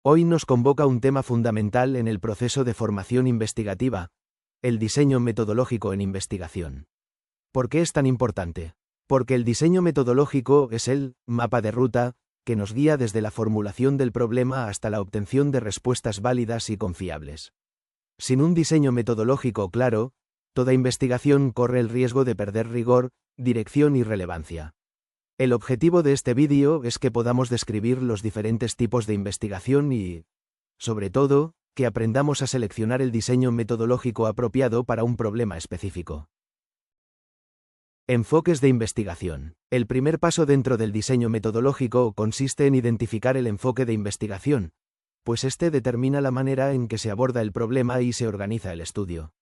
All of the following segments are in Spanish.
Hoy nos convoca un tema fundamental en el proceso de formación investigativa: el diseño metodológico en investigación. ¿Por qué es tan importante? Porque el diseño metodológico es el mapa de ruta que nos guía desde la formulación del problema hasta la obtención de respuestas válidas y confiables. Sin un diseño metodológico claro, toda investigación corre el riesgo de perder rigor, dirección y relevancia. El objetivo de este vídeo es que podamos describir los diferentes tipos de investigación y, sobre todo, que aprendamos a seleccionar el diseño metodológico apropiado para un problema específico. Enfoques de investigación. El primer paso dentro del diseño metodológico consiste en identificar el enfoque de investigación, pues este determina la manera en que se aborda el problema y se organiza el estudio.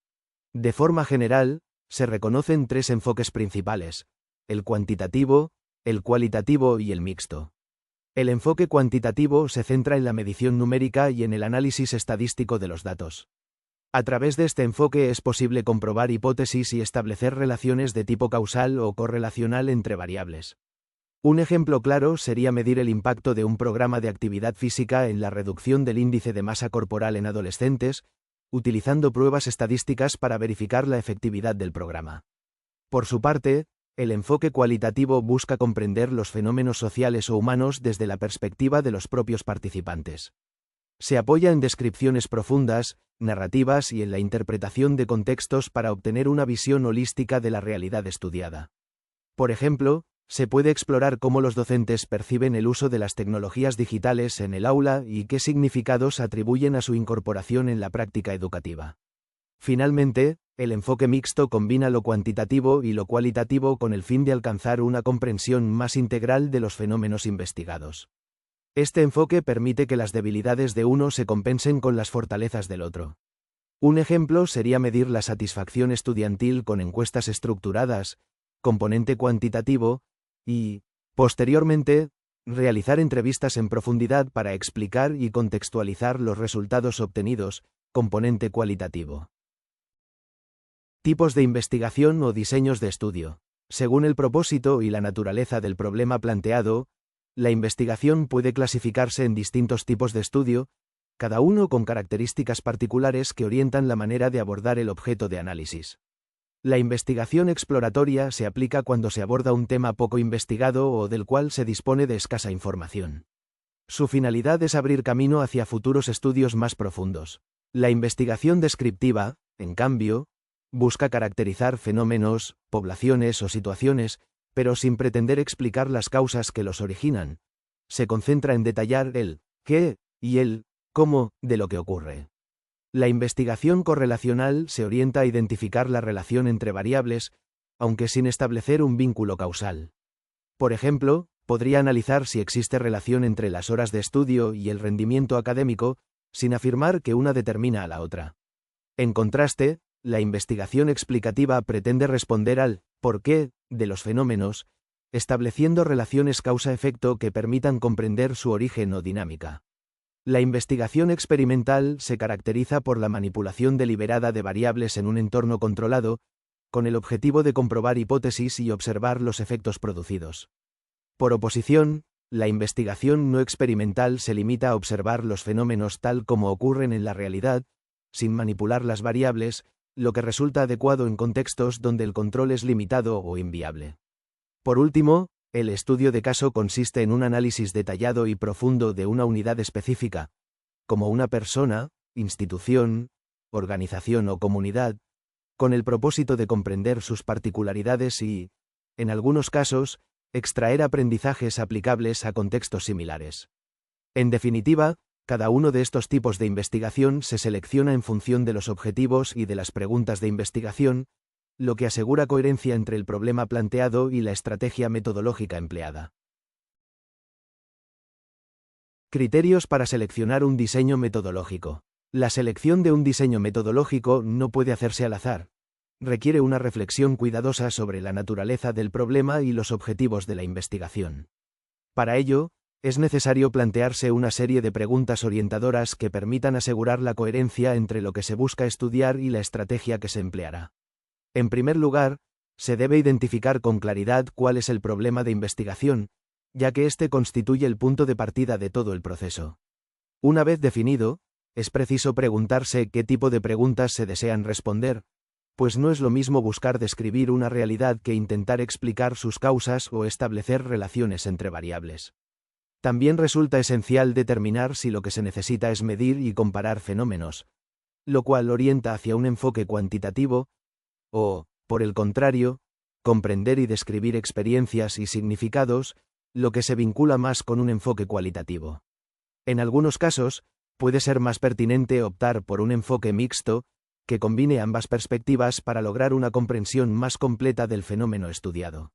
De forma general, se reconocen tres enfoques principales: el cuantitativo, el cualitativo y el mixto. El enfoque cuantitativo se centra en la medición numérica y en el análisis estadístico de los datos. A través de este enfoque es posible comprobar hipótesis y establecer relaciones de tipo causal o correlacional entre variables. Un ejemplo claro sería medir el impacto de un programa de actividad física en la reducción del índice de masa corporal en adolescentes, utilizando pruebas estadísticas para verificar la efectividad del programa. Por su parte, el enfoque cualitativo busca comprender los fenómenos sociales o humanos desde la perspectiva de los propios participantes. Se apoya en descripciones profundas, narrativas y en la interpretación de contextos para obtener una visión holística de la realidad estudiada. Por ejemplo, se puede explorar cómo los docentes perciben el uso de las tecnologías digitales en el aula y qué significados atribuyen a su incorporación en la práctica educativa. Finalmente, el enfoque mixto combina lo cuantitativo y lo cualitativo con el fin de alcanzar una comprensión más integral de los fenómenos investigados. Este enfoque permite que las debilidades de uno se compensen con las fortalezas del otro. Un ejemplo sería medir la satisfacción estudiantil con encuestas estructuradas, componente cuantitativo, y, posteriormente, realizar entrevistas en profundidad para explicar y contextualizar los resultados obtenidos, componente cualitativo. Tipos de investigación o diseños de estudio. Según el propósito y la naturaleza del problema planteado, la investigación puede clasificarse en distintos tipos de estudio, cada uno con características particulares que orientan la manera de abordar el objeto de análisis. La investigación exploratoria se aplica cuando se aborda un tema poco investigado o del cual se dispone de escasa información. Su finalidad es abrir camino hacia futuros estudios más profundos. La investigación descriptiva, en cambio, busca caracterizar fenómenos, poblaciones o situaciones, pero sin pretender explicar las causas que los originan. Se concentra en detallar el qué y el cómo de lo que ocurre. La investigación correlacional se orienta a identificar la relación entre variables, aunque sin establecer un vínculo causal. Por ejemplo, podría analizar si existe relación entre las horas de estudio y el rendimiento académico, sin afirmar que una determina a la otra. En contraste, la investigación explicativa pretende responder al ¿por qué? De los fenómenos, estableciendo relaciones causa-efecto que permitan comprender su origen o dinámica. La investigación experimental se caracteriza por la manipulación deliberada de variables en un entorno controlado, con el objetivo de comprobar hipótesis y observar los efectos producidos. Por oposición, la investigación no experimental se limita a observar los fenómenos tal como ocurren en la realidad, sin manipular las variables, lo que resulta adecuado en contextos donde el control es limitado o inviable. Por último, el estudio de caso consiste en un análisis detallado y profundo de una unidad específica, como una persona, institución, organización o comunidad, con el propósito de comprender sus particularidades y, en algunos casos, extraer aprendizajes aplicables a contextos similares. En definitiva, cada uno de estos tipos de investigación se selecciona en función de los objetivos y de las preguntas de investigación, lo que asegura coherencia entre el problema planteado y la estrategia metodológica empleada. Criterios para seleccionar un diseño metodológico. La selección de un diseño metodológico no puede hacerse al azar. Requiere una reflexión cuidadosa sobre la naturaleza del problema y los objetivos de la investigación. Para ello, es necesario plantearse una serie de preguntas orientadoras que permitan asegurar la coherencia entre lo que se busca estudiar y la estrategia que se empleará. En primer lugar, se debe identificar con claridad cuál es el problema de investigación, ya que este constituye el punto de partida de todo el proceso. Una vez definido, es preciso preguntarse qué tipo de preguntas se desean responder, pues no es lo mismo buscar describir una realidad que intentar explicar sus causas o establecer relaciones entre variables. También resulta esencial determinar si lo que se necesita es medir y comparar fenómenos, lo cual orienta hacia un enfoque cuantitativo, o, por el contrario, comprender y describir experiencias y significados, lo que se vincula más con un enfoque cualitativo. En algunos casos, puede ser más pertinente optar por un enfoque mixto, que combine ambas perspectivas para lograr una comprensión más completa del fenómeno estudiado.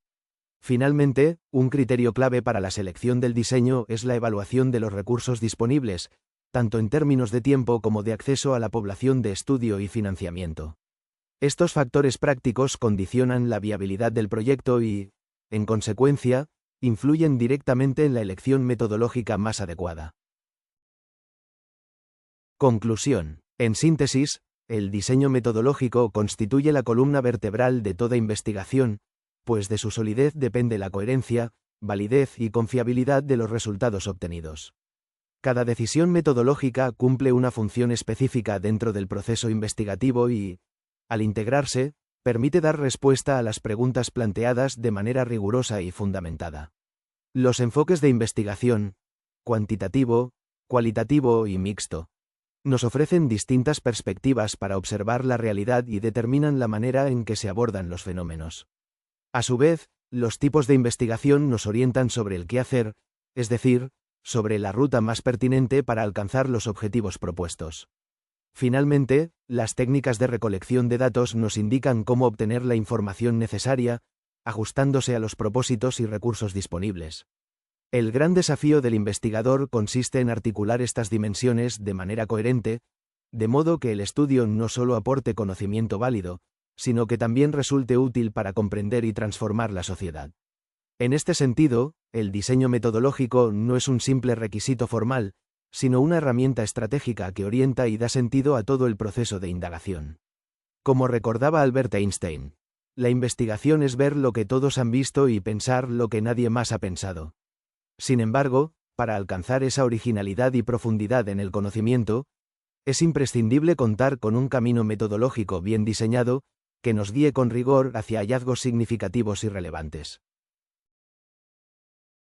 Finalmente, un criterio clave para la selección del diseño es la evaluación de los recursos disponibles, tanto en términos de tiempo como de acceso a la población de estudio y financiamiento. Estos factores prácticos condicionan la viabilidad del proyecto y, en consecuencia, influyen directamente en la elección metodológica más adecuada. Conclusión. En síntesis, el diseño metodológico constituye la columna vertebral de toda investigación, pues de su solidez depende la coherencia, validez y confiabilidad de los resultados obtenidos. Cada decisión metodológica cumple una función específica dentro del proceso investigativo y, al integrarse, permite dar respuesta a las preguntas planteadas de manera rigurosa y fundamentada. Los enfoques de investigación, cuantitativo, cualitativo y mixto, nos ofrecen distintas perspectivas para observar la realidad y determinan la manera en que se abordan los fenómenos. A su vez, los tipos de investigación nos orientan sobre el qué hacer, es decir, sobre la ruta más pertinente para alcanzar los objetivos propuestos. Finalmente, las técnicas de recolección de datos nos indican cómo obtener la información necesaria, ajustándose a los propósitos y recursos disponibles. El gran desafío del investigador consiste en articular estas dimensiones de manera coherente, de modo que el estudio no solo aporte conocimiento válido, sino que también resulte útil para comprender y transformar la sociedad. En este sentido, el diseño metodológico no es un simple requisito formal, sino una herramienta estratégica que orienta y da sentido a todo el proceso de indagación. Como recordaba Albert Einstein, la investigación es ver lo que todos han visto y pensar lo que nadie más ha pensado. Sin embargo, para alcanzar esa originalidad y profundidad en el conocimiento, es imprescindible contar con un camino metodológico bien diseñado, que nos guíe con rigor hacia hallazgos significativos y relevantes.